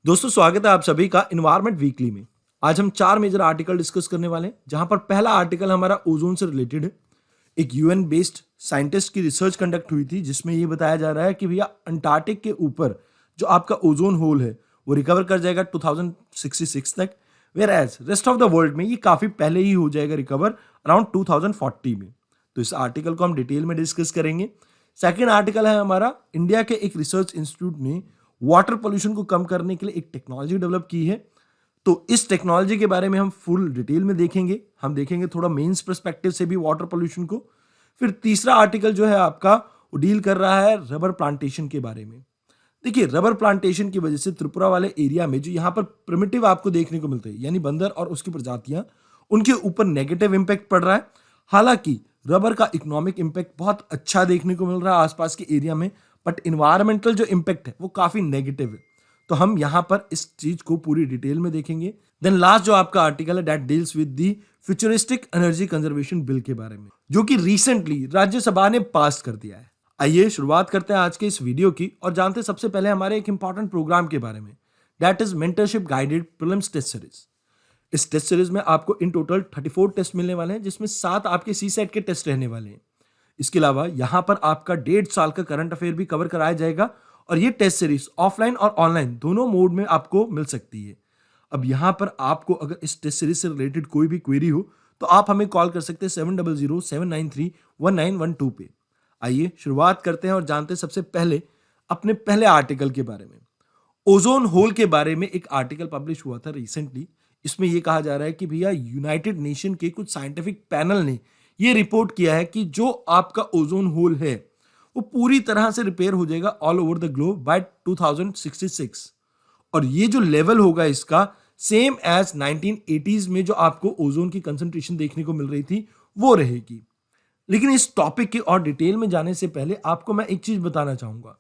दोस्तों स्वागत है आप सभी का इन्वायरमेंट वीकली में। आज हम चार मेजर आर्टिकल डिस्कस करने वाले हैं, जहां पर पहला आर्टिकल हमारा ओजोन से रिलेटेड है। एक यूएन बेस्ड साइंटिस्ट की रिसर्च कंडक्ट हुई थी, जिसमें ये बताया जा रहा है कि भैया अंटार्कटिक के ऊपर जो आपका ओजोन होल है वो रिकवर कर जाएगा 2066 तक, whereas rest of the world में ये काफी पहले ही हो जाएगा रिकवर अराउंड 2040 में। तो इस आर्टिकल को हम डिटेल में डिस्कस करेंगे। सेकेंड आर्टिकल है हमारा, इंडिया के एक रिसर्च इंस्टीट्यूट ने वाटर पोल्यूशन को कम करने के लिए एक टेक्नोलॉजी डेवलप की है। तो इस टेक्नोलॉजी के बारे में हम फुल डिटेल में देखेंगे। हम देखेंगे थोड़ा मेंस पर्सपेक्टिव से भी वाटर पोल्यूशन को। फिर तीसरा आर्टिकल जो है आपका, वो डील कर रहा है रबर प्लांटेशन के बारे में। देखिए, रबर प्लांटेशन की वजह से त्रिपुरा वाले एरिया में जो यहाँ पर प्रिमिटिव आपको देखने को मिलते हैं, यानी बंदर और उसकी प्रजातियां, उनके ऊपर नेगेटिव इंपैक्ट पड़ रहा है। हालांकि रबर का इकोनॉमिक इंपैक्ट बहुत अच्छा देखने को मिल रहा है आसपास के एरिया में, बट इन्वायरमेंटल जो इंपैक्ट है वो काफी नेगेटिव है। तो हम यहां पर इस चीज को पूरी डिटेल में देखेंगे। देन लास्ट जो आपका आर्टिकल है, that deals with the futuristic energy conservation bill के बारे में, जो कि रिसेंटली राज्यसभा ने पास कर दिया है। आइए शुरुआत करते हैं आज के इस वीडियो की और जानते हैं सबसे पहले हमारे एक इंपॉर्टेंट प्रोग्राम के बारे में, that is mentorship guided prelims test series. इस टेस्ट सीरीज में आपको इन टोटल 34 टेस्ट मिलने वाले हैं, जिसमें 7 आपके सी सेट के टेस्ट रहने वाले हैं। इसके अलावा यहाँ पर आपका 1.5 साल का करंट अफेयर भी कवर कराया जाएगा, और ये टेस्ट सीरीज ऑफलाइन और ऑनलाइन दोनों मोड में आपको मिल सकती है। अब यहाँ पर आपको अगर इस टेस्ट सीरीज से रिलेटेड कोई भी क्वेरी हो तो आप हमें कॉल कर सकते हैं 7007931912 पे। आइए शुरुआत करते हैं और जानते हैं सबसे पहले अपने पहले आर्टिकल के बारे में। ओजोन होल के बारे में एक आर्टिकल पब्लिश हुआ था रिसेंटली। इसमें यह कहा जा रहा है कि भैया यूनाइटेड नेशन के कुछ साइंटिफिक पैनल ने यह रिपोर्ट किया है कि जो आपका ओजोन होल है वो पूरी तरह से रिपेयर हो जाएगा all over the globe by 2066। और ये जो लेवल होगा इसका सेम एज 1980s में जो आपको ओजोन की कंसंट्रेशन देखने को मिल रही थी वो रहेगी। लेकिन इस टॉपिक के और डिटेल में जाने से पहले आपको मैं एक चीज बताना चाहूंगा।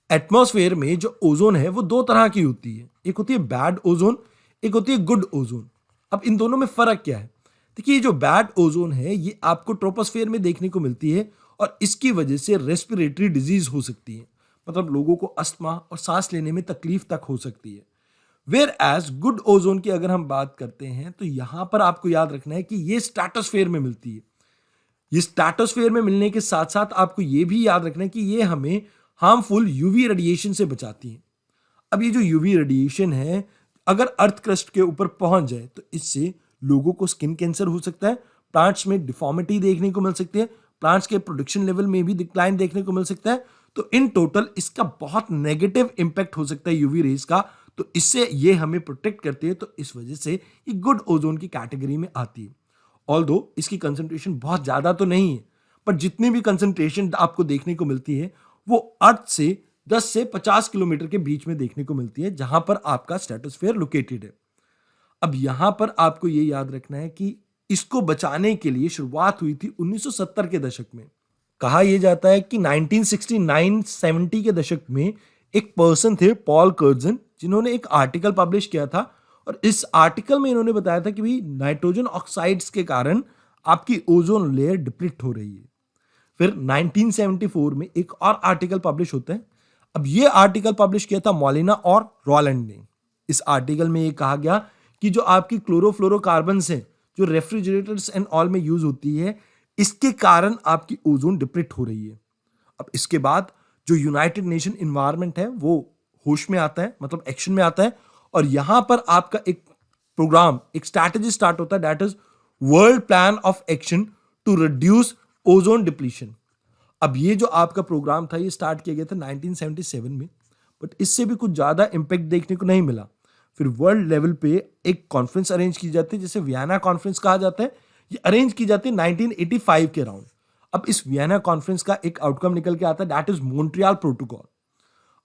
एटमॉस्फेयर में जो ओजोन है वो दो तरह की होती है, एक होती है बैड ओजोन, एक होती है गुड ओजोन। अब इन दोनों में फर्क क्या है? देखिए, ये जो बैड ओजोन है ये आपको ट्रोपोस्फेयर में देखने को मिलती है, और इसकी वजह से रेस्पिरेटरी डिजीज हो सकती है, मतलब लोगों को अस्थमा और सांस लेने में तकलीफ तक हो सकती है। वेयर एज गुड ओजोन की अगर हम बात करते हैं तो यहां पर आपको याद रखना है कि ये स्ट्रेटोस्फेयर में मिलती है। ये स्ट्रेटोस्फेयर में मिलने के साथ साथ आपको ये भी याद रखना है कि ये हमें हार्मफुल यूवी रेडिएशन से बचाती है। अब ये जो यूवी रेडिएशन है, अगर अर्थ क्रस्ट के ऊपर पहुंच जाए तो इससे लोगों को स्किन कैंसर हो सकता है, प्लांट्स में डिफॉर्मिटी देखने को मिल सकती है, प्लांट्स के प्रोडक्शन लेवल में भी डिक्लाइन देखने को मिल सकता है। तो इन टोटल इसका बहुत नेगेटिव इंपैक्ट हो सकता है यूवी रेज का। तो इससे ये हमें प्रोटेक्ट करती है, तो इस वजह से ये गुड ओजोन की कैटेगरी में आती है। ऑल्दो इसकी कंसंट्रेशन बहुत ज्यादा तो नहीं है, पर जितनी भी कंसंट्रेशन आपको देखने को मिलती है वो अर्थ से 10 से 50 किलोमीटर के बीच में देखने को मिलती है, जहां पर आपका स्ट्रेटोस्फेयर लोकेटेड है। अब यहां पर आपको यह याद रखना है कि इसको बचाने के लिए शुरुआत हुई थी 1970 के दशक में। कहा यह जाता है कि 1969-70 के दशक में एक पर्सन थे, पॉल कर्जन, जिन्होंने एक आर्टिकल पब्लिश किया था, और इस आर्टिकल में इन्होंने बताया था कि भाई नाइट्रोजन ऑक्साइड्स के कारण आपकी ओजोन लेयर डिप्लीट हो रही है। फिर 1974 में एक और आर्टिकल पब्लिश होता है। अब ये आर्टिकल पब्लिश किया था मॉलिना और रॉलैंड ने। इस आर्टिकल में ये कहा गया कि जो आपकी क्लोरोफ्लोरोकार्बन्स हैं, जो रेफ्रिजरेटर्स एंड ऑल में यूज होती है, इसके कारण आपकी ओजोन डिप्लीट हो रही है। अब इसके बाद जो यूनाइटेड नेशन इन्वायरमेंट है वो होश में आता है, मतलब एक्शन में आता है, और यहां पर आपका एक प्रोग्राम, एक स्ट्रैटेजी स्टार्ट होता है, that is world plan of action to reduce ozone depletion. अब ये जो आपका प्रोग्राम था ये स्टार्ट किया गया था 1977 में, बट इससे भी कुछ ज्यादा इंपैक्ट देखने को नहीं मिला। फिर वर्ल्ड लेवल पे एक कॉन्फ्रेंस अरेंज की जाती है, जिसे वियना कॉन्फ्रेंस कहा जाता है। ये अरेंज की जाती है 1985 के अराउंड। अब इस वियना कॉन्फ्रेंस का एक आउटकम निकल के आता है, दैट इज मॉन्ट्रियल प्रोटोकॉल।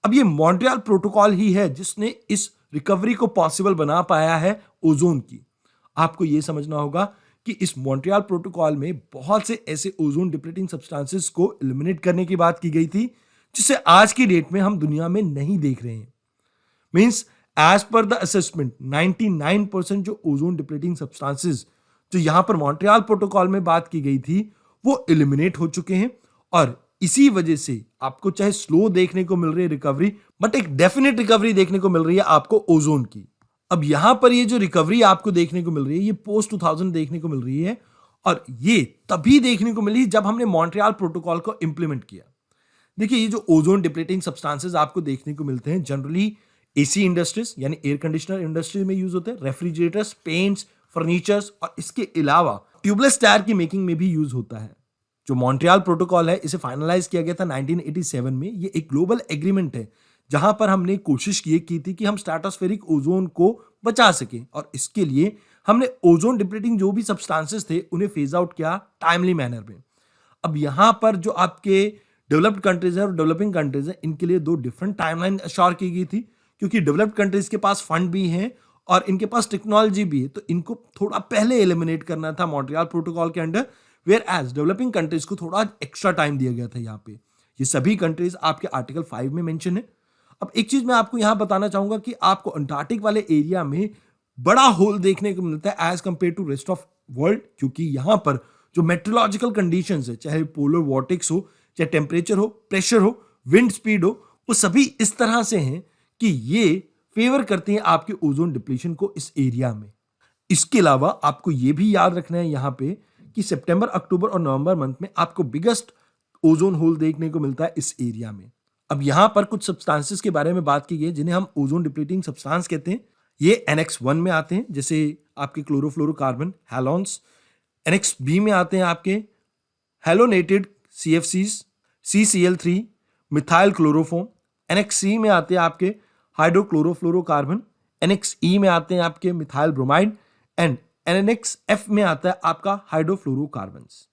अब ये मॉन्ट्रियल प्रोटोकॉल ही है जिसने इस रिकवरी को पॉसिबल बना पाया है ओजोन की। आपको ये समझना होगा कि इस मॉन्ट्रियल प्रोटोकॉल में बहुत से ऐसे ओजोन डिप्लीटिंग सब्सटेंसेस को एलिमिनेट करने की बात की गई थी, जिसे आज की डेट में हम दुनिया में नहीं देख रहे हैं। Means as per the assessment 99% जो ओजोन डिप्लीटिंग सब्सटेंसेस जो यहां पर मॉन्ट्रियल प्रोटोकॉल में बात की गई थी वो एलिमिनेट हो चुके हैं, और इसी वजह से आपको चाहे स्लो देखने को मिल रही है रिकवरी, बट एक डेफिनेट रिकवरी देखने को मिल रही है आपको ओजोन की। अब यहां पर ये जो रिकवरी आपको देखने को मिल रही है ये पोस्ट 2000 देखने को मिल रही है, और ये तभी देखने को मिली जब हमने मॉन्ट्रियल प्रोटोकॉल को इंप्लीमेंट किया। देखिए, ये जो ओजोन डिप्लीटिंग सब्सटेंसेस आपको देखने को मिलते हैं जनरली एसी इंडस्ट्रीज यानी एयर कंडीशनर इंडस्ट्री में यूज होते हैं, रेफ्रिजरेटर्स, पेंट्स, फर्नीचर्स, और इसके अलावा ट्यूबलेस टायर की मेकिंग में भी यूज होता है। जो मॉन्ट्रियल प्रोटोकॉल है इसे फाइनलाइज किया गया था 1987 में। ये एक ग्लोबल एग्रीमेंट है जहां पर हमने कोशिश ये की थी कि हम स्ट्रेटोस्फेरिक ओजोन को बचा सकें, और इसके लिए हमने ओजोन डिप्लीटिंग जो भी सब्सटेंसेस थे उन्हें फेज आउट किया टाइमली मैनर में। अब यहां पर जो आपके डेवलप्ड कंट्रीज है और डेवलपिंग कंट्रीज है, इनके लिए दो डिफरेंट टाइमलाइन अश्योर की गई थी, क्योंकि डेवलप्ड कंट्रीज के पास फंड भी है और इनके पास टेक्नोलॉजी भी है, तो इनको थोड़ा पहले एलिमिनेट करना था मॉन्ट्रियल प्रोटोकॉल के under, whereas developing countries को थोड़ा एक्स्ट्रा टाइम दिया गया था। यहाँ पे ये सभी कंट्रीज आपके आर्टिकल 5 में मेंशन है। अब एक चीज मैं आपको यहां बताना चाहूंगा कि आपको अंटार्कटिक वाले एरिया में बड़ा होल देखने को मिलता है as compare to rest of world, क्योंकि यहां पर जो मेट्रोलॉजिकल कंडीशंस है, चाहे पोलर वॉर्टिक्स हो, चाहे टेम्परेचर हो, प्रेशर हो, विंड स्पीड हो, वो सभी इस तरह से हैं कि ये फेवर करते हैं आपके ओजोन डिप्लीशन को इस एरिया में। इसके अलावा आपको ये भी याद रखना है यहाँ पे कि सितंबर, अक्टूबर और नवंबर मंथ में आपको बिगेस्ट ओजोन होल देखने को मिलता है इस एरिया में। अब यहां पर कुछ सब्सटेंसेस के बारे में बात की गई है जिन्हें हम ओजोन डिप्लीटिंग सब्सटेंस कहते हैं। ये NX 1 में आते हैं, जैसे आपके क्लोरोफ्लोरोकार्बन, हैलोन्स। NX B में आते हैं आपके हैलोनेटेड CFCs, CCl3, methyl chloroform. NX C में आते हैं आपके हाइड्रोक्लोरोफ्लोरोकार्बन। NX E में आते हैं आपके methyl bromide, and NX F में आता है आपका हाइड्रोफ्लोरोकार्बन्स।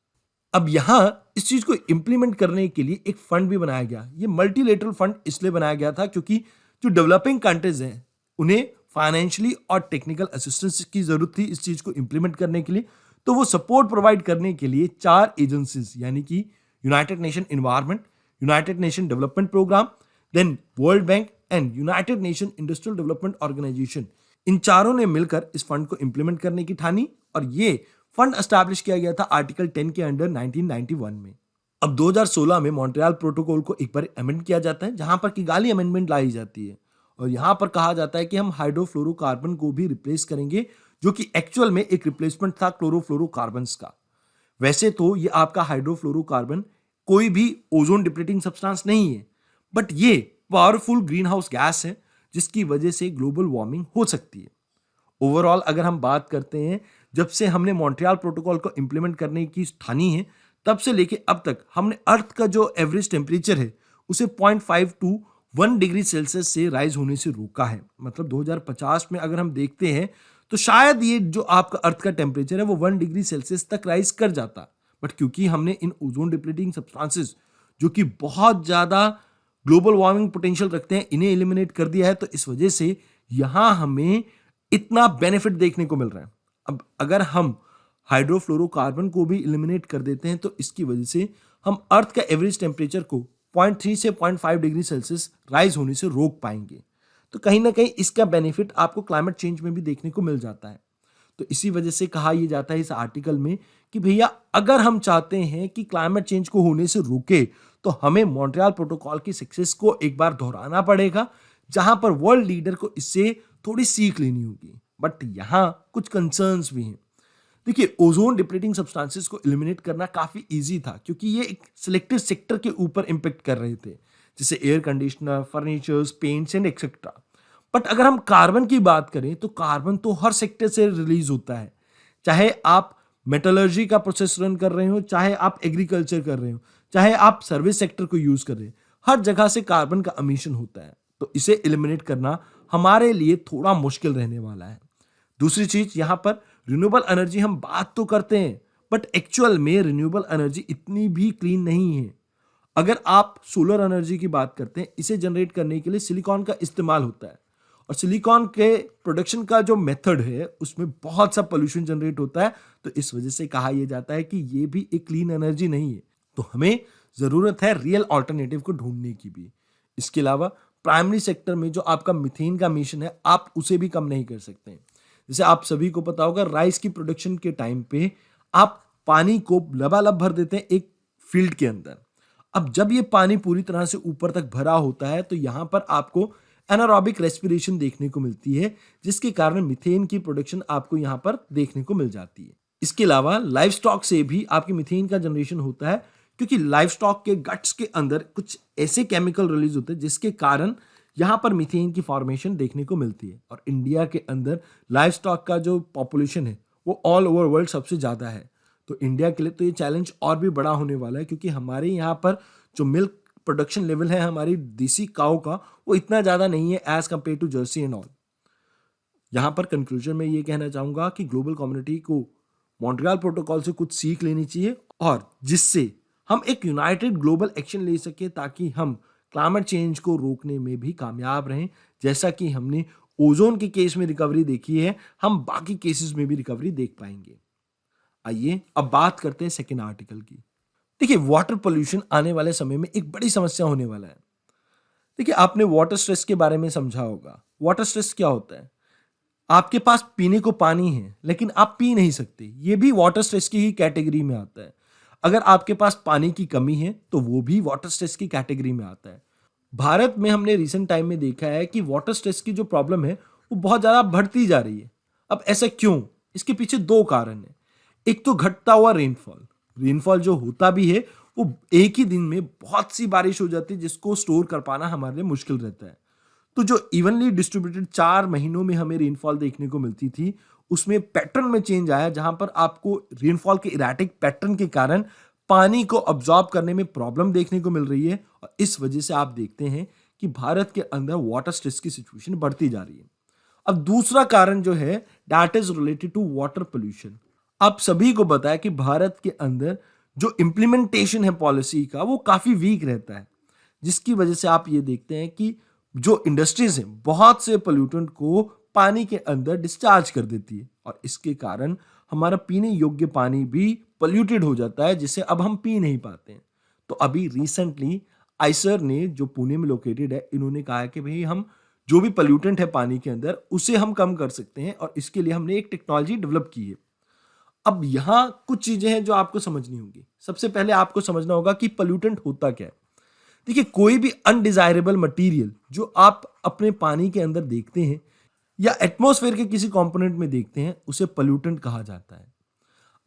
अब यहां इस चीज को इंप्लीमेंट करने के लिए एक फंड भी बनाया गया। ये मल्टीलेटरल फंड इसलिए बनाया गया था क्योंकि जो डेवलपिंग कंट्रीज हैं उन्हें फाइनेंशियली और टेक्निकल असिस्टेंस की जरूरत थी इस चीज को इंप्लीमेंट करने के लिए। तो वो सपोर्ट प्रोवाइड करने के लिए 4 एजेंसीज यानी कि United Nation Environment, United Nation Development Programme, then World Bank and United Nation Industrial Development Organisation, इन चारों ने मिलकर इस फंड को इंप्लीमेंट करने की ठानी, और ये फंड एस्टैब्लिश किया गया था आर्टिकल 10 के अंडर 1991 में। अब 2016 में मॉन्ट्रियल प्रोटोकॉल को एक बार अमेंड किया जाता है, जहां पर किगाली अमेंडमेंट लाई जाती है, और यहां पर कहा जाता है कि हम हाइड्रोफ्लोरोकार्बन को भी रिप्लेस करेंगे, जो कि एक्चुअल में एक रिप्लेसमेंट था क्लोरोफ्लोरोकार्बन्स का। वैसे तो ये आपका हाइड्रोफ्लोरोकार्बन कोई भी ओजोन डिप्लीटिंग सब्सटेंस नहीं है, बट ये पावरफुल ग्रीन हाउस गैस है जिसकी वजह से ग्लोबल वार्मिंग हो सकती है। ओवरऑल अगर हम बात करते हैं, जब से हमने मॉन्ट्रियल प्रोटोकॉल को इंप्लीमेंट करने की ठानी है, तब से लेके अब तक हमने अर्थ का जो एवरेज टेम्परेचर है उसे 0.5 टू 1 डिग्री सेल्सियस से राइज होने से रोका है। मतलब 2050 में अगर हम देखते हैं तो शायद ये जो आपका अर्थ का टेम्परेचर है वो 1 डिग्री सेल्सियस तक राइज कर जाता, बट क्योंकि हमने इन ओजोन डिप्लीटिंग सब्सटेंसेस जो कि बहुत ज्यादा ग्लोबल वार्मिंग पोटेंशियल रखते हैं, इन्हें एलिमिनेट कर दिया है, तो इस वजह से यहां हमें इतना बेनिफिट देखने को मिल रहा है। अब अगर हम हाइड्रोफ्लोरोकार्बन को भी एलिमिनेट कर देते हैं तो इसकी वजह से हम अर्थ का एवरेज टेम्परेचर को 0.3 से 0.5 डिग्री सेल्सियस राइज होने से रोक पाएंगे। तो कहीं ना कहीं इसका बेनिफिट आपको क्लाइमेट चेंज में भी देखने को मिल जाता है। तो इसी वजह से कहा यह जाता है इस आर्टिकल में कि भैया अगर हम चाहते हैं कि क्लाइमेट चेंज को होने से रोके तो हमें मॉन्ट्रियल प्रोटोकॉल की सक्सेस को एक बार दोहराना पड़ेगा, जहां पर वर्ल्ड लीडर को इससे थोड़ी सीख लेनी होगी। बट यहां कुछ कंसर्न्स भी हैं। देखिए, ओजोन डिप्लीटिंग सब्सटेंसेस को एलिमिनेट करना काफी इजी था क्योंकि ये एक सिलेक्टेड सेक्टर के ऊपर इंपैक्ट कर रहे थे, जैसे air conditioner, furnitures, paints and etcetera. But अगर हम कार्बन की बात करें तो कार्बन तो हर सेक्टर से रिलीज होता है, चाहे आप मेटलर्जी का प्रोसेस रन कर रहे हो, चाहे आप एग्रीकल्चर कर रहे हो, चाहे आप सर्विस सेक्टर को यूज कर रहे हो, हर जगह से कार्बन का एमिशन होता है। तो इसे एलिमिनेट करना हमारे लिए थोड़ा मुश्किल रहने वाला है। दूसरी चीज, यहां पर रिन्यूएबल एनर्जी हम बात तो करते हैं, बट एक्चुअल में रिन्यूएबल एनर्जी इतनी भी क्लीन नहीं है। अगर आप सोलर एनर्जी की बात करते हैं, इसे जनरेट करने के लिए सिलिकॉन का इस्तेमाल होता है, और सिलिकॉन के प्रोडक्शन का जो मेथड है उसमें बहुत सा पोल्यूशन जनरेट होता है। तो इस वजह से कहा यह जाता है कि यह भी एक क्लीन एनर्जी नहीं है। तो हमें जरूरत है रियल ऑल्टरनेटिव को ढूंढने की भी। इसके अलावा प्राइमरी सेक्टर में जो आपका मीथेन का एमिशन है, आप उसे भी कम नहीं कर सकते। जैसे आप सभी को पता होगा, राइस की प्रोडक्शन के टाइम पे आप पानी को लबालब भर देते हैं एक फील्ड के अंदर। अब जब ये पानी पूरी तरह से ऊपर तक भरा होता है तो यहाँ पर आपको एनारोबिक रेस्पिरेशन देखने को मिलती है, जिसके कारण मीथेन की प्रोडक्शन आपको यहाँ पर देखने को मिल जाती है। इसके अलावा लाइव स्टॉक से भी आपके मीथेन का जनरेशन होता है, क्योंकि लाइव स्टॉक के गट्स के अंदर कुछ ऐसे केमिकल रिलीज होते हैं जिसके कारण यहाँ पर मीथेन की फॉर्मेशन देखने को मिलती है। और इंडिया के अंदर लाइव स्टॉक का जो पॉपुलेशन है वो ऑल ओवर वर्ल्ड सबसे ज़्यादा है। तो इंडिया के लिए तो ये चैलेंज और भी बड़ा होने वाला है, क्योंकि हमारे यहाँ पर जो मिल्क प्रोडक्शन लेवल है हमारी देसी काऊ का, वो इतना ज़्यादा नहीं है as compare to jersey and all. यहाँ पर कंक्लूजन में ये कहना चाहूँगा कि ग्लोबल कम्युनिटी को मॉन्ट्रियल प्रोटोकॉल से कुछ सीख लेनी चाहिए, और जिससे हम एक यूनाइटेड ग्लोबल एक्शन ले सके ताकि हम क्लाइमेट चेंज को रोकने में भी कामयाब रहें। जैसा कि हमने ओजोन के केस में रिकवरी देखी है, हम बाकी केसेस में भी रिकवरी देख पाएंगे। आइए अब बात करते हैं सेकेंड आर्टिकल की। देखिए, वाटर पोल्यूशन आने वाले समय में एक बड़ी समस्या होने वाला है। देखिए, आपने वाटर स्ट्रेस के बारे में समझा होगा। वाटर स्ट्रेस क्या होता है? आपके पास पीने को पानी है लेकिन आप पी नहीं सकते, ये भी वाटर स्ट्रेस की ही कैटेगरी में आता है। अगर आपके पास पानी की कमी है तो वो भी वाटर स्ट्रेस की कैटेगरी में आता है। भारत में हमने रिसेंट टाइम में देखा है कि वाटर स्ट्रेस की जो प्रॉब्लम है वो बहुत ज़्यादा बढ़ती जा रही है। अब ऐसा क्यों? इसके पीछे दो कारण हैं। एक तो घटता हुआ रेनफॉल जो होता भी है वो एक ही दिन में बहुत सी बारिश हो जाती है, जिसको स्टोर कर पाना हमारे लिए मुश्किल रहता है। तो जो इवनली डिस्ट्रीब्यूटेड 4 महीनों में हमें रेनफॉल देखने को मिलती थी, उसमें पैटर्न में चेंज आया, जहां पर आपको रेनफॉल के इरेटिक पैटर्न के कारण पानी को अब्जॉर्ब करने में प्रॉब्लम देखने को मिल रही है। और इस वजह से आप देखते हैं कि भारत के अंदर वाटर स्ट्रेस की सिचुएशन बढ़ती जा रही है। अब दूसरा कारण जो है that is related to water pollution. आप सभी को पता है कि भारत के अंदर जो इम्प्लीमेंटेशन है पॉलिसी का वो काफी वीक रहता है, जिसकी वजह से आप ये देखते हैं कि जो इंडस्ट्रीज हैं बहुत से पोल्यूटेंट को पानी के अंदर डिस्चार्ज कर देती है, और इसके कारण हमारा पीने योग्य पानी भी पोल्यूटेड हो जाता है, जिसे अब हम पी नहीं पाते हैं। तो अभी रिसेंटली आइसर ने, जो पुणे में लोकेटेड है, इन्होंने कहा है कि भाई हम जो भी पोल्यूटेंट है पानी के अंदर उसे हम कम कर सकते हैं, और इसके लिए हमने एक टेक्नोलॉजी डेवलप की है। अब यहाँ कुछ चीजें हैं जो आपको समझनी होंगी। सबसे पहले आपको समझना होगा कि पोल्यूटेंट होता क्या है। देखिए, कोई भी अनडिजायरेबल मटेरियल जो आप अपने पानी के अंदर देखते हैं या एटमॉस्फेयर के किसी कंपोनेंट में देखते हैं, उसे पोल्यूटेंट कहा जाता है।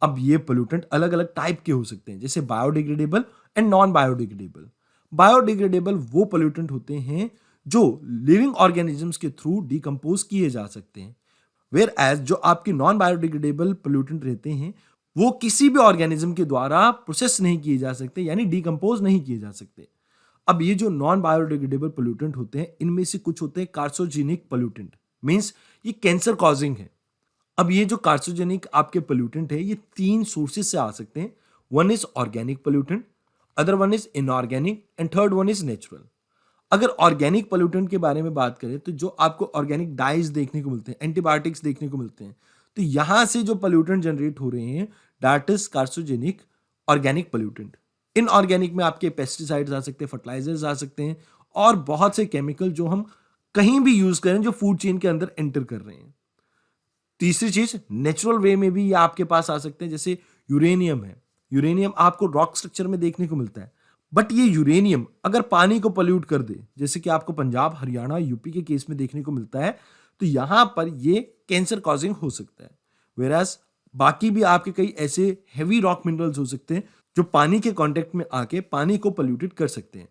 अब ये पोल्यूटेंट अलग अलग टाइप के हो सकते हैं, जैसे biodegradable and non biodegradable. Biodegradable वो पोल्यूटेंट होते हैं जो लिविंग ऑर्गेनिजम्स के थ्रू डिकम्पोज किए जा सकते हैं, वेयर एज जो आपके नॉन बायोडिग्रेडेबल पोल्यूटेंट रहते हैं वो किसी भी ऑर्गेनिज्म के द्वारा प्रोसेस नहीं किए जा सकते, यानी डिकम्पोज नहीं किए जा सकते। अब ये जो नॉन बायोडिग्रेडेबल पोल्यूटेंट होते हैं, इनमें से कुछ होते हैं कार्सिनोजेनिक पोल्यूटेंट, मींस ये कैंसर कॉजिंग है। अब ये जो कार्सिनोजेनिक आपके पोल्यूटेंट है, ये 3 सोर्सेज से आ सकते हैं। One is organic pollutant, other one is inorganic, and third one is natural. अगर ऑर्गेनिक पोल्यूटेंट के बारे में बात करें तो जो आपको ऑर्गेनिक डाइज देखने को मिलते हैं, एंटीबायोटिक्स देखने को मिलते हैं, तो यहां से जो पोल्यूटेंट जनरेट हो रहे हैं that is carcinogenic organic pollutant. Inorganic में आपके पेस्टिसाइड्स आ सकते हैं, फर्टिलाइजर्स आ सकते हैं, और बहुत से केमिकल जो हम कहीं भी यूज करें जो फूड चेन के अंदर एंटर कर रहे हैं। तीसरी चीज, नेचुरल वे में भी ये आपके पास आ सकते हैं, जैसे यूरेनियम है। यूरेनियम आपको रॉक स्ट्रक्चर में देखने को मिलता है, बट ये यूरेनियम अगर पानी को पोल्यूट कर दे, जैसे कि आपको पंजाब, हरियाणा, यूपी के केस में देखने को मिलता है, तो यहां पर ये कैंसर कॉजिंग हो सकता है। वेराज बाकी भी आपके कई ऐसे हेवी रॉक मिनरल्स हो सकते हैं जो पानी के कांटेक्ट में आके पानी को पोल्यूटेड कर सकते हैं।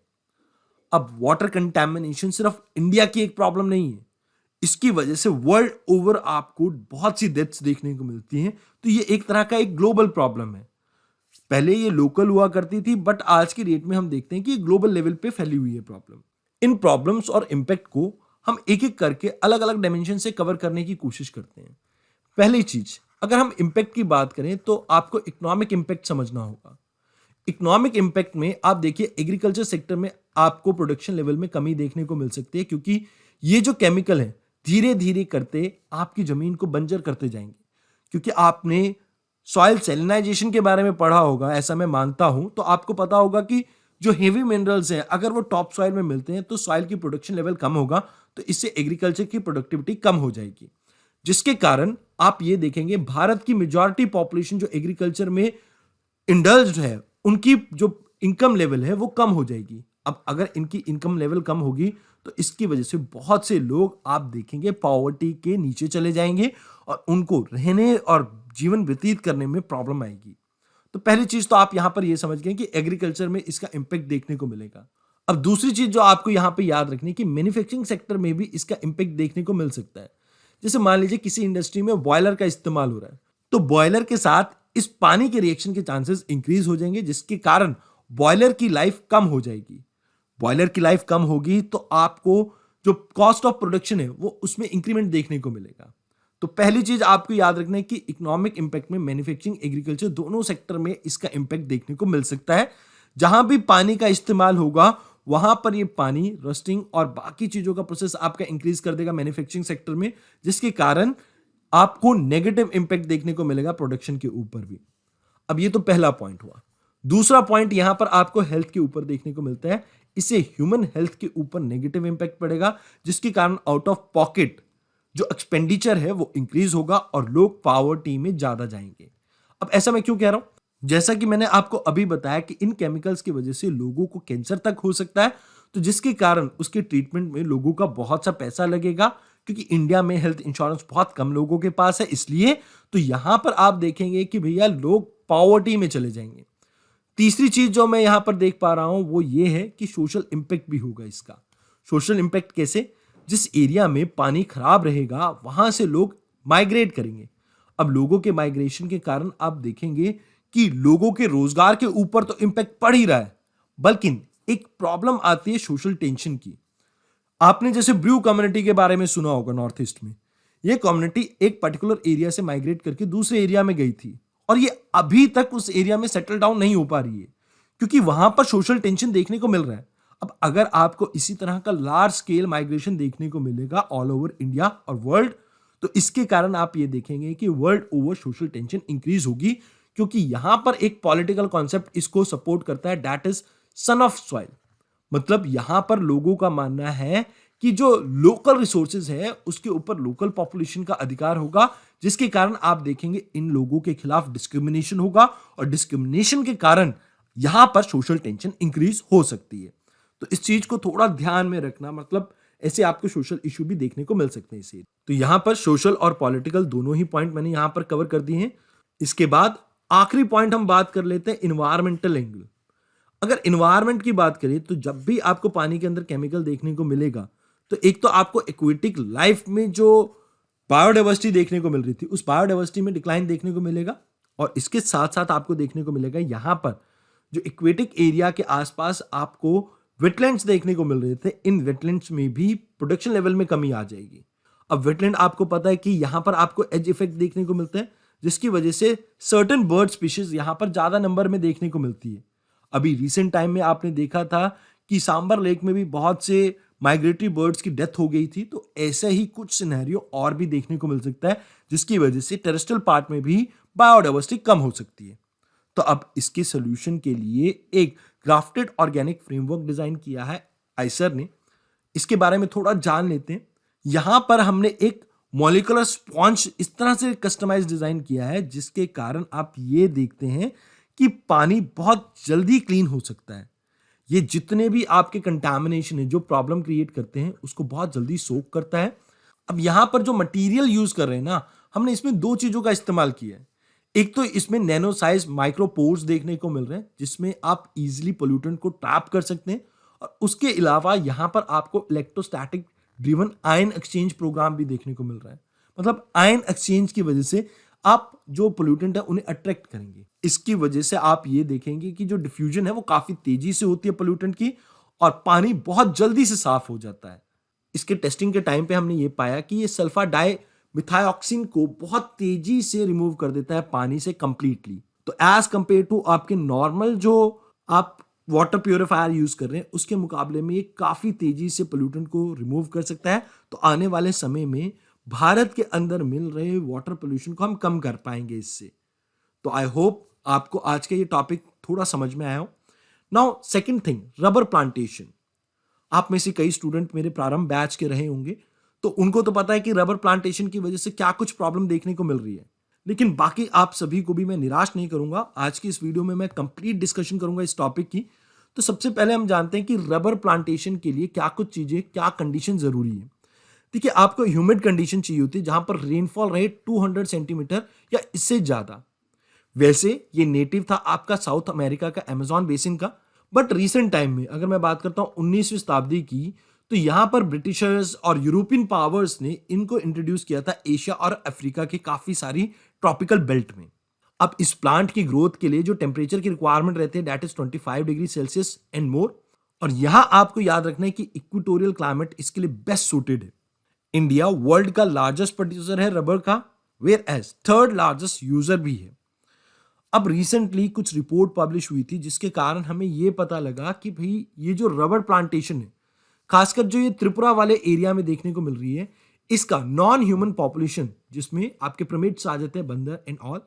अब वाटर कंटैमिनेशन सिर्फ इंडिया की एक प्रॉब्लम नहीं है, इसकी वजह से वर्ल्ड ओवर आपको बहुत सी डेथ्स देखने को मिलती हैं। तो ये एक तरह का एक ग्लोबल प्रॉब्लम है। पहले ये लोकल हुआ करती थी, बट आज की डेट में हम देखते हैं कि ग्लोबल लेवल पे फैली हुई है प्रॉब्लम। इन प्रॉब्लम्स और इम्पैक्ट को हम एक एक करके अलग अलग डायमेंशन से कवर करने की कोशिश करते हैं। पहली चीज, अगर हम इम्पैक्ट की बात करें तो आपको इकोनॉमिक इम्पैक्ट समझना होगा। इकोनॉमिक इम्पैक्ट में आप देखिए, एग्रीकल्चर सेक्टर में आपको प्रोडक्शन लेवल में कमी देखने को मिल सकती है, क्योंकि ये जो केमिकल है धीरे धीरे करते आपकी जमीन को बंजर करते जाएंगे। क्योंकि आपने सॉइल सैलिनाइजेशन के बारे में पढ़ा होगा, ऐसा मैं मानता हूं, तो आपको पता होगा कि जो हेवी मिनरल्स हैं अगर वो टॉप सॉइल में मिलते हैं तो सॉइल की प्रोडक्शन लेवल कम होगा, तो इससे एग्रीकल्चर की प्रोडक्टिविटी कम हो जाएगी, जिसके कारण आप ये देखेंगे भारत की मेजॉरिटी पॉपुलेशन जो एग्रीकल्चर में इंडल्ज्ड है, उनकी जो इनकम लेवल है वो कम हो जाएगी। अब अगर इनकी इनकम लेवल कम होगी तो इसकी वजह से बहुत से लोग आप देखेंगे पॉवर्टी के नीचे चले जाएंगे और उनको रहने और जीवन व्यतीत करने में प्रॉब्लम आएगी। तो पहली चीज तो आप यहां पर ये समझ गए कि एग्रीकल्चर में इसका इंपैक्ट देखने को मिलेगा। अब दूसरी चीज जो आपको यहां पे याद रखनी है कि मैन्युफैक्चरिंग सेक्टर में भी इसका इंपैक्ट देखने को मिल सकता है। जैसे मान लीजिए किसी इंडस्ट्री में बॉयलर का इस्तेमाल हो रहा है, तो बॉयलर के साथ इस पानी के रिएक्शन के चांसेस इंक्रीज हो जाएंगे, जिसके कारण बॉयलर की लाइफ कम हो जाएगी। बॉयलर की लाइफ कम होगी तो आपको जो कॉस्ट ऑफ प्रोडक्शन है वो उसमें इंक्रीमेंट देखने को मिलेगा। तो पहली चीज आपको याद रखना है कि इकोनॉमिक इंपैक्ट में मैन्युफैक्चरिंग एग्रीकल्चर दोनों सेक्टर में इसका इंपैक्ट देखने को मिल सकता है। जहां भी पानी का इस्तेमाल होगा वहां पर ये पानी रस्टिंग और बाकी चीजों का प्रोसेस आपका इंक्रीज कर देगा मैन्युफैक्चरिंग सेक्टर में, जिसके कारण आपको नेगेटिव इंपैक्ट देखने को मिलेगा प्रोडक्शन के ऊपर भी। अब ये तो पहला पॉइंट हुआ। दूसरा पॉइंट यहां पर आपको हेल्थ के ऊपर देखने को मिलता है। इससे ह्यूमन हेल्थ के ऊपर नेगेटिव इंपैक्ट पड़ेगा, जिसके कारण आउट ऑफ पॉकेट जो एक्सपेंडिचर है वो इंक्रीज होगा और लोग पॉवर्टी में ज्यादा जाएंगे। अब ऐसा मैं क्यों कह रहा हूं? जैसा कि मैंने आपको अभी बताया कि इन केमिकल्स की वजह से लोगों को कैंसर तक हो सकता है, तो जिसके कारण उसके ट्रीटमेंट में लोगों का बहुत सा पैसा लगेगा, क्योंकि इंडिया में हेल्थ इंश्योरेंस बहुत कम लोगों के पास है। इसलिए तो यहां पर आप देखेंगे कि भैया लोग पॉवर्टी में चले जाएंगे। तीसरी चीज जो मैं यहां पर देख पा रहा हूं वो ये है कि सोशल इंपैक्ट भी होगा इसका। सोशल इंपैक्ट कैसे? जिस एरिया में पानी खराब रहेगा वहां से लोग माइग्रेट करेंगे। अब लोगों के माइग्रेशन के कारण आप देखेंगे कि लोगों के रोजगार के ऊपर तो इंपैक्ट पड़ ही रहा है, बल्कि एक प्रॉब्लम आती है सोशल टेंशन की। आपने जैसे ब्रू कम्युनिटी के बारे में सुना होगा नॉर्थ ईस्ट में। यह कम्युनिटी एक पर्टिकुलर एरिया से माइग्रेट करके दूसरे एरिया में गई थी और ये अभी तक उस एरिया में सेटल डाउन नहीं हो पा रही है, क्योंकि वहां पर सोशल टेंशन देखने को मिल रहा है। अब अगर आपको इसी तरह का लार्ज स्केल माइग्रेशन देखने को मिलेगा ऑल ओवर इंडिया और वर्ल्ड, तो इसके कारण आप ये देखेंगे कि world over social tension increase होगी, क्योंकि यहां पर एक पॉलिटिकल कॉन्सेप्ट इसको सपोर्ट करता है, that is son of soil. मतलब यहां पर लोगों का मानना है कि जो लोकल रिसोर्सेज है उसके ऊपर लोकल पॉपुलेशन का अधिकार होगा, जिसके कारण आप देखेंगे इन लोगों के खिलाफ डिस्क्रिमिनेशन होगा और डिस्क्रिमिनेशन के कारण यहां पर सोशल टेंशन इंक्रीज हो सकती है। तो इस चीज को थोड़ा ध्यान में रखना, मतलब ऐसे आपको सोशल इशू भी देखने को मिल सकते हैं इसे। तो यहां पर सोशल और पॉलिटिकल दोनों ही पॉइंट मैंने यहां पर कवर कर दिए हैं। इसके बाद आखिरी पॉइंट हम बात कर लेते हैं इन्वायरमेंटल एंगल। अगर इन्वायरमेंट की बात करें तो जब भी आपको पानी के अंदर केमिकल देखने को मिलेगा तो एक तो आपको एक्वेटिक लाइफ में जो बायोडाइवर्सिटी देखने को मिल रही थी उस बायोडाइवर्सिटी में डिक्लाइन देखने को मिलेगा, और इसके साथ साथ आपको देखने को मिलेगा यहां पर जो एक्वेटिक एरिया के आसपास आपको वेटलैंड्स देखने को मिल रहे थे, इन वेटलैंड्स में भी प्रोडक्शन लेवल में कमी आ जाएगी। अब वेटलैंड आपको पता है कि यहां पर आपको एज इफेक्ट देखने को मिलता है, जिसकी वजह से सर्टेन बर्ड स्पीशीज यहां पर ज्यादा नंबर में देखने को मिलती है। अभी रिसेंट टाइम में आपने देखा था कि सांबर लेक में भी बहुत से माइग्रेटरी बर्ड्स की डेथ हो गई थी, तो ऐसा ही कुछ सिनेरियो और भी देखने को मिल सकता है, जिसकी वजह से टेरेस्ट्रियल पार्ट में भी बायोडाइवर्सिटी कम हो सकती है। तो अब इसके सोल्यूशन के लिए एक ग्राफ्टेड ऑर्गेनिक फ्रेमवर्क डिजाइन किया है आइसर ने। इसके बारे में थोड़ा जान लेते हैं। यहां पर हमने एक मॉलिक्यूलर स्पॉन्ज इस तरह से कस्टमाइज डिजाइन किया है, जिसके कारण आप ये देखते हैं कि पानी बहुत जल्दी क्लीन हो सकता है। ये जितने भी आपके कंटामिनेशन है जो प्रॉब्लम क्रिएट करते हैं उसको बहुत जल्दी सोक करता है। अब यहां पर जो मटेरियल यूज कर रहे हैं ना, हमने इसमें दो चीजों का इस्तेमाल किया है। एक तो इसमें नैनो साइज माइक्रोपोर्स देखने को मिल रहे हैं, जिसमें आप इजीली पोल्यूटेंट को ट्रैप कर सकते हैं, और उसके अलावा यहां पर आपको electrostatic driven ion exchange programme भी देखने को मिल रहा है। मतलब आयन एक्सचेंज की वजह से आप जो पोल्यूटेंट है उन्हें अट्रैक्ट करेंगे। इसकी वजह से आप ये देखेंगे कि जो डिफ्यूजन है वो काफी तेजी से होती है पोल्यूटेंट की, और पानी बहुत जल्दी से साफ हो जाता है। इसके टेस्टिंग के टाइम पे हमने ये पाया कि ये सल्फा डाई मिथायोक्सिन को बहुत तेजी से रिमूव कर देता है पानी से कंप्लीटली। तो एज कंपेयर टू आपके नॉर्मल जो आप वाटर प्यूरिफायर यूज कर रहे हैं उसके मुकाबले में ये काफी तेजी से पोल्यूटेंट को रिमूव कर सकता है। तो आने वाले समय में भारत के अंदर मिल रहे वाटर पोल्यूशन को हम कम कर पाएंगे इससे। तो आई होप आपको आज का ये टॉपिक थोड़ा समझ में आया हो। Now second thing, rubber plantation. आप में से कई स्टूडेंट मेरे प्रारंभ बैच के रहे होंगे, तो उनको तो पता है कि रबर प्लांटेशन की वजह से क्या कुछ प्रॉब्लम देखने को मिल रही है। लेकिन बाकी आप सभी को भी मैं निराश नहीं करूंगा। आज की इस वीडियो में मैं कंप्लीट डिस्कशन करूंगा इस टॉपिक की। तो सबसे पहले हम जानते हैं कि रबर प्लांटेशन के लिए क्या कुछ चीजें, क्या कंडीशन जरूरी है। देखिए, आपको ह्यूमिड कंडीशन चाहिए होती है जहां पर रेनफॉल रहे 200 सेंटीमीटर या इससे ज्यादा। वैसे ये नेटिव था आपका साउथ अमेरिका का अमेजॉन बेसिन का, बट रिसेंट टाइम में अगर मैं बात करता हूं 19वीं शताब्दी की, तो यहां पर ब्रिटिशर्स और यूरोपियन पावर्स ने इनको इंट्रोड्यूस किया था एशिया और अफ्रीका के काफी सारी ट्रॉपिकल बेल्ट में। अब इस प्लांट की ग्रोथ के लिए जो टेम्परेचर की रिक्वायरमेंट रहती है that is 25 degree Celsius and more. और यहां आपको याद रखना है कि इक्वेटोरियल क्लाइमेट इसके लिए बेस्ट सूटेड है। इंडिया वर्ल्ड का लार्जेस्ट प्रोड्यूसर है रबर का, whereas third largest user भी है। अब रिसेंटली कुछ रिपोर्ट पब्लिश हुई थी जिसके कारण हमें यह पता लगा कि भाई ये जो रबर प्लांटेशन है, खासकर जो ये त्रिपुरा वाले एरिया में देखने को मिल रही है, इसका नॉन ह्यूमन पॉपुलेशन जिसमें आपके प्राइमेट्स आ जाते हैं, बंदर एंड ऑल,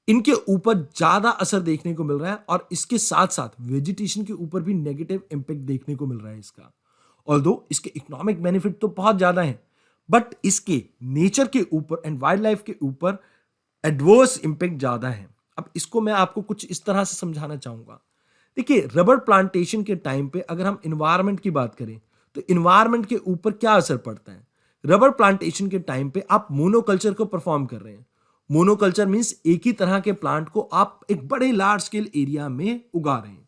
इनके ऊपर ज्यादा असर देखने को मिल रहा है और इसके साथ साथ वेजिटेशन के ऊपर भी नेगेटिव इंपैक्ट देखने को मिल रहा है इसका। ऑल्दो इसके इकोनॉमिक बेनिफिट तो बहुत ज्यादा है, बट इसके नेचर के ऊपर एंड वाइल्ड लाइफ के ऊपर एडवर्स इंपैक्ट ज्यादा है। अब इसको मैं आपको कुछ इस तरह से समझाना चाहूंगा। देखिए, रबर प्लांटेशन के टाइम पे अगर हम इन्वायरमेंट की बात करें तो इन्वायरमेंट के ऊपर क्या असर पड़ता है। रबर प्लांटेशन के टाइम पे आप मोनोकल्चर को परफॉर्म कर रहे हैं। मोनोकल्चर मींस एक ही तरह के प्लांट को आप एक बड़े लार्ज स्केल एरिया में उगा रहे हैं।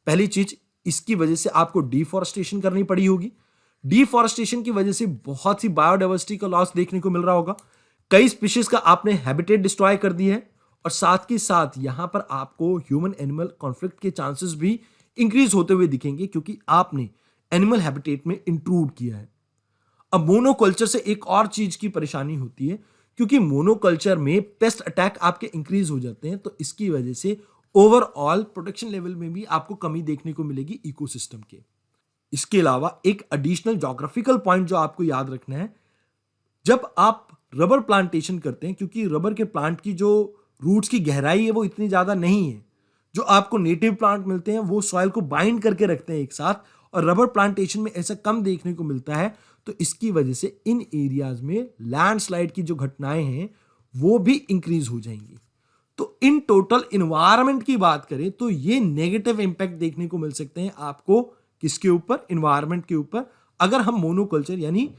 पहली चीज, इसकी वजह से आपको डिफॉरेस्टेशन करनी पड़ी होगी। डिफॉरेस्टेशन की वजह से बहुत सी बायोडाइवर्सिटी का लॉस देखने को मिल रहा होगा। कई स्पीशीज का आपने हैबिटेट डिस्ट्रॉय कर दिया है और साथ के साथ यहां पर आपको ह्यूमन एनिमल कॉन्फ्लिक्ट के चांसेस भी इंक्रीज होते हुए दिखेंगे क्योंकि आपने एनिमल हैबिटेट में इंट्रूड किया है। अब मोनोकल्चर से एक और चीज की परेशानी होती है क्योंकि मोनोकल्चर में पेस्ट अटैक आपके इंक्रीज हो जाते हैं, तो इसकी वजह से ओवरऑल प्रोटेक्शन लेवल में भी आपको कमी देखने को मिलेगी इकोसिस्टम के। इसके अलावा एक एडिशनल ज्योग्राफिकल पॉइंट जो आपको याद रखना है, जब आप रबर प्लांटेशन करते हैं, क्योंकि रबर के प्लांट की जो रूट्स की गहराई है वो इतनी ज्यादा नहीं है, जो आपको नेटिव प्लांट मिलते हैं वो सॉइल को बाइंड करके रखते हैं एक साथ, और रबर प्लांटेशन में ऐसा कम देखने को मिलता है। तो इसकी वजह से इन एरियाज में लैंडस्लाइड की जो घटनाएं हैं वो भी इंक्रीज हो जाएंगी। तो इन टोटल इन्वायरमेंट की बात करें तो ये नेगेटिव इंपैक्ट देखने को मिल सकते हैं आपको, किसके ऊपर, इन्वायरमेंट के ऊपर, अगर हम मोनोकल्चर यानी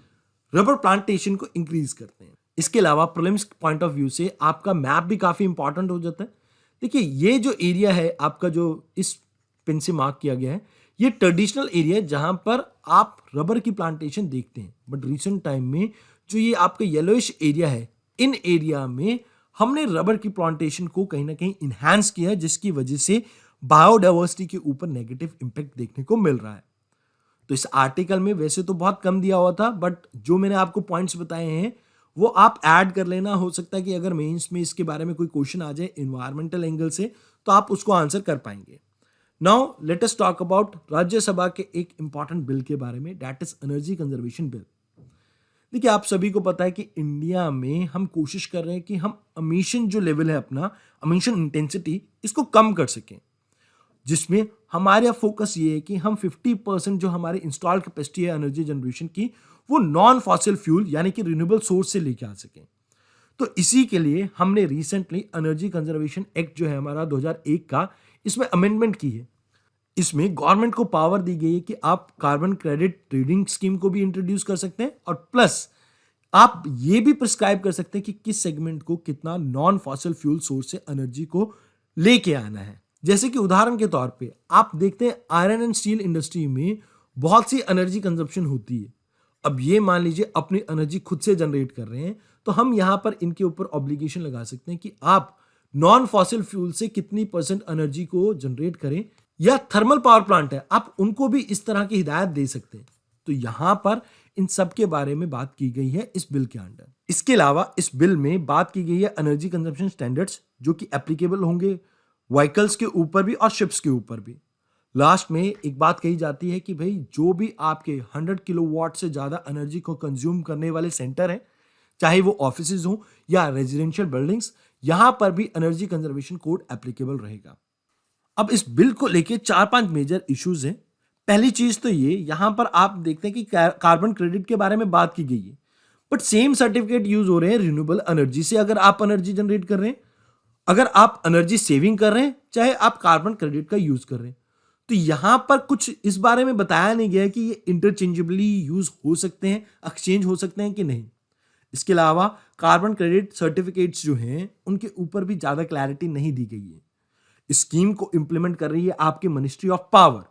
रबर प्लांटेशन को इंक्रीज करते हैं। इसके अलावा प्रीलिम्स पॉइंट ऑफ व्यू से आपका मैप भी काफी इंपॉर्टेंट हो जाता है। देखिए, ये जो एरिया है आपका जो इस पिन से मार्क किया गया है, ये ट्रेडिशनल एरिया है जहां पर आप रबर की प्लांटेशन देखते हैं। बट रिसेंट टाइम में जो ये आपका येलोइश एरिया है, इन एरिया में हमने रबर की प्लांटेशन को कहीं ना कहीं इनहैंस किया है, जिसकी वजह से बायोडाइवर्सिटी के ऊपर नेगेटिव इंपैक्ट देखने को मिल रहा है। तो इस आर्टिकल में वैसे तो बहुत कम दिया हुआ था, बट जो मैंने आपको पॉइंट्स बताए हैं वो आप ऐड कर लेना। हो सकता है कि अगर मेंस में इसके बारे में कोई क्वेश्चन आ जाए इन्वायरमेंटल एंगल से तो आप उसको आंसर कर पाएंगे। Now let us talk about Rajya Sabha के एक इंपॉर्टेंट बिल के बारे में, that is energy conservation bill. देखिए, आप सभी को पता है कि इंडिया में हम कोशिश कर रहे हैं कि हम एमिशन जो लेवल है अपना, एमिशन इंटेंसिटी, इसको कम कर सकें, जिसमें हमारा फोकस ये है कि हम 50% जो हमारे इंस्टॉल कैपेसिटी है एनर्जी जनरेशन की, वो नॉन फॉसिल फ्यूल यानी कि रिन्यूएबल सोर्स से लेके आ सकें। तो इसी के लिए हमने रिसेंटली एनर्जी कंजर्वेशन एक्ट जो है हमारा 2001 का, इसमें अमेंडमेंट की है। इसमें गवर्नमेंट को पावर दी गई है कि आप कार्बन क्रेडिट ट्रेडिंग स्कीम को भी इंट्रोड्यूस कर सकते हैं और प्लस आप ये भी प्रिस्क्राइब कर सकते हैं कि किस सेगमेंट को कितना नॉन फॉसिल फ्यूल सोर्स से एनर्जी को लेके आना है। जैसे कि उदाहरण के तौर पे आप देखते हैं आयरन एंड स्टील इंडस्ट्री में बहुत सी एनर्जी कंजप्शन होती है। अब ये मान लीजिए अपनी एनर्जी खुद से जनरेट कर रहे हैं, तो हम यहां पर इनके ऊपर ऑब्लिगेशन लगा सकते हैं कि आप नॉन फॉसिल फ्यूल से कितनी परसेंट एनर्जी को जनरेट करें, या थर्मल पावर प्लांट है आप उनको भी इस तरह की हिदायत दे सकते हैं। तो यहां पर इन सब के बारे में बात की गई है इस बिल के अंडर। इसके अलावा इस बिल में बात की गई है एनर्जी कंजप्शन स्टैंडर्ड्स जो कि एप्लीकेबल होंगे व्हीकल्स के ऊपर भी और शिप्स के ऊपर भी। लास्ट में एक बात कही जाती है कि भाई जो भी आपके 100 किलोवाट से ज्यादा एनर्जी को कंज्यूम करने वाले सेंटर हैं, चाहे वो ऑफिसेज हो या रेजिडेंशियल बिल्डिंग्स, यहां पर भी एनर्जी कंजर्वेशन कोड एप्लीकेबल रहेगा। अब इस बिल को लेके 4-5 मेजर इश्यूज हैं। पहली चीज तो ये, यहां पर आप देखते हैं कि कार्बन क्रेडिट के बारे में बात की गई है, बट सेम सर्टिफिकेट यूज हो रहे हैं रिन्यूएबल एनर्जी से। अगर आप एनर्जी जनरेट कर रहे हैं, अगर आप एनर्जी सेविंग कर रहे हैं, चाहे आप कार्बन क्रेडिट का यूज कर रहे हैं, तो यहां पर कुछ इस बारे में बताया नहीं गया है कि ये इंटरचेंजेबली यूज हो सकते हैं, एक्सचेंज हो सकते हैं कि नहीं। इसके अलावा कार्बन क्रेडिट सर्टिफिकेट्स जो हैं उनके ऊपर भी ज्यादा क्लैरिटी नहीं दी गई है। स्कीम को इंप्लीमेंट कर रही है आपकी मिनिस्ट्री ऑफ पावर,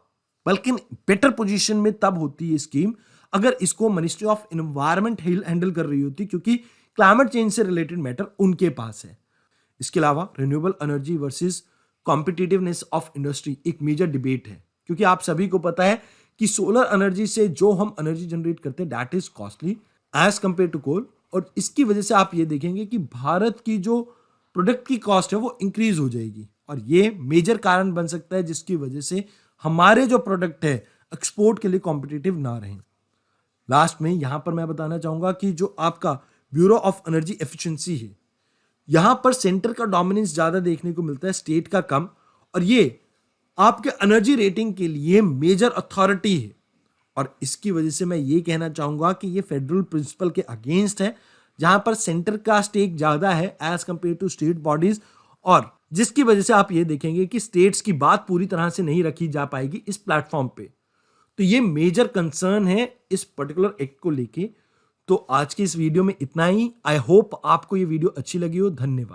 बल्कि बेटर पोजीशन में तब होती है स्कीम अगर इसको मिनिस्ट्री ऑफ एनवायरमेंट हैंडल कर रही होती, क्योंकि क्लाइमेट चेंज से रिलेटेड मैटर उनके पास है। इसके अलावा renewable energy versus competitiveness of industry एक मेजर डिबेट है, क्योंकि आप सभी को पता है कि सोलर एनर्जी से जो हम एनर्जी जनरेट करते हैं that is costly as compare to coal, और इसकी वजह से आप ये देखेंगे कि भारत की जो प्रोडक्ट की कॉस्ट है वो इंक्रीज हो जाएगी, और ये मेजर कारण बन सकता है जिसकी वजह से हमारे जो प्रोडक्ट है एक्सपोर्ट के लिए कॉम्पिटिटिव ना रहें। लास्ट में यहां पर मैं बताना चाहूंगा कि जो आपका ब्यूरो ऑफ एनर्जी एफिशिएंसी है, यहां पर सेंटर का डोमिनेंस ज्यादा देखने को मिलता है, स्टेट का कम, और ये आपके एनर्जी रेटिंग के लिए मेजर अथॉरिटी है। और इसकी वजह से मैं ये कहना चाहूंगा कि ये फेडरल प्रिंसिपल के अगेंस्ट है, जहां पर सेंटर का स्टेक ज्यादा है as compare to state bodies, और जिसकी वजह से आप ये देखेंगे कि स्टेट्स की बात पूरी तरह से नहीं रखी जा पाएगी इस प्लेटफॉर्म पे। तो ये मेजर कंसर्न है इस पर्टिकुलर एक्ट को लेके। तो आज की इस वीडियो में इतना ही। आई होप आपको ये वीडियो अच्छी लगी हो। धन्यवाद।